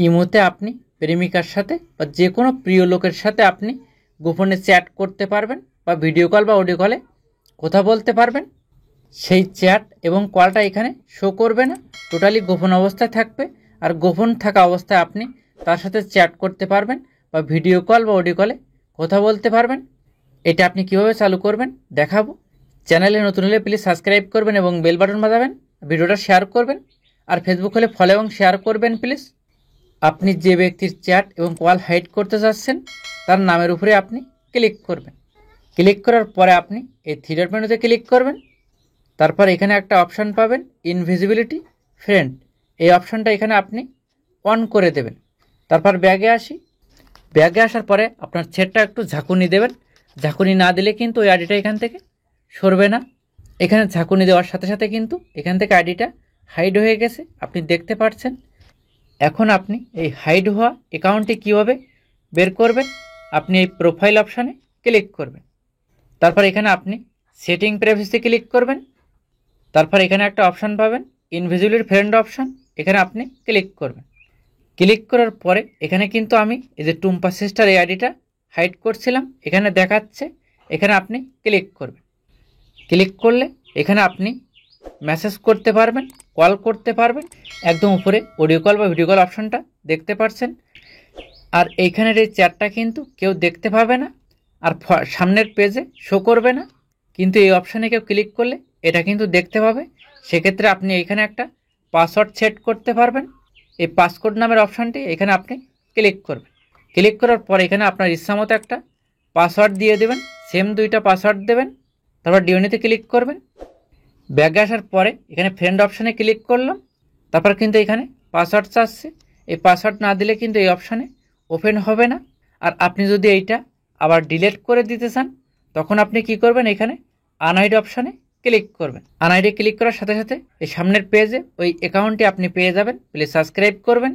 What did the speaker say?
ইমোতে আপনি প্রেমিকার সাথে বা যে কোনো প্রিয় লোকের সাথে আপনি গোপনে চ্যাট করতে পারবেন বা ভিডিও কল বা অডিও কলে কথা বলতে পারবেন। সেই চ্যাট এবং কলটা এখানে শো করবে না, টোটালি গোপন অবস্থায় থাকবে। আর গোপন থাকা অবস্থায় আপনি তার সাথে চ্যাট করতে পারবেন বা ভিডিও কল বা অডিও কলে কথা বলতে পারবেন। এটা আপনি কীভাবে চালু করবেন দেখাবো। চ্যানেলে নতুন হলে প্লিজ সাবস্ক্রাইব করবেন এবং বেল বাটন বাজাবেন, ভিডিওটা শেয়ার করবেন। আর ফেসবুক হলে ফলো এবং শেয়ার করবেন প্লিজ। আপনি যে ব্যক্তির চ্যাট এবং কল হাইড করতে চাচ্ছেন তার নামের উপরে আপনি ক্লিক করবেন। ক্লিক করার পরে আপনি এই থ্রি ডট মেনুতে ক্লিক করবেন। তারপর এখানে একটা অপশান পাবেন ইনভিজিবিলিটি ফ্রেন্ড, এই অপশানটা এখানে আপনি অন করে দেবেন। তারপর ব্যাগে আসি। ব্যাগে আসার পরে আপনার চ্যাটটা একটু ঝাঁকুনি দেবেন। ঝাঁকুনি না দিলে কিন্তু ওই আইডিটা এখান থেকে সরবে না। এখানে ঝাঁকুনি দেওয়ার সাথে সাথে কিন্তু এখান থেকে আইডিটা হাইড হয়ে গেছে, আপনি দেখতে পাচ্ছেন। এখন আপনি এই হাইড হওয়া অ্যাকাউন্টটি কীভাবে বের করবেন, আপনি এই প্রোফাইল অপশানে ক্লিক করবেন। তারপর এখানে আপনি সেটিং প্রাইভেসি ক্লিক করবেন। তারপর এখানে একটা অপশান পাবেন ইনভিজিবিলিটি ফ্রেন্ড অপশান, এখানে আপনি ক্লিক করবেন। ক্লিক করার পরে এখানে কিন্তু আমি এই যে টুম্পা সিস্টার এই আইডিটা হাইড করছিলাম এখানে দেখাচ্ছে, এখানে আপনি ক্লিক করবেন। ক্লিক করলে এখানে আপনি মেসেজ করতে পারবেন, কল করতে পারবেন। একদম উপরে অডিও কল বা ভিডিও কল অপশানটা দেখতে পাচ্ছেন। আর এইখানের এই চ্যাটটা কিন্তু কেউ দেখতে পাবে না, আর সামনের পেজে শো করবে না। কিন্তু এই অপশানে কেউ ক্লিক করলে এটা কিন্তু দেখতে পাবে। সেক্ষেত্রে আপনি এইখানে একটা পাসওয়ার্ড সেট করতে পারবেন। এই পাসকোড নামের অপশানটি এখানে আপনি ক্লিক করবেন। ক্লিক করার পর এখানে আপনার ইচ্ছা মতো একটা পাসওয়ার্ড দিয়ে দেবেন, সেম দুইটা পাসওয়ার্ড দেবেন। তারপর ডিওনিতে ক্লিক করবেন। ব্যাগে আসার পরে এখানে ফ্রেন্ড অপশানে ক্লিক করলাম। তারপর কিন্তু এখানে পাসওয়ার্ড চাচ্ছে, এই পাসওয়ার্ড না দিলে কিন্তু এই অপশানে ওপেন হবে না। আর আপনি যদি এইটা আবার ডিলিট করে দিতে চান তখন আপনি কি করবেন, এখানে আনহাইড অপশানে ক্লিক করবেন। আনহাইডে ক্লিক করার সাথে সাথে এই সামনের পেজে ওই অ্যাকাউন্টটি আপনি পেয়ে যাবেন। প্লিজ সাবস্ক্রাইব করবেন।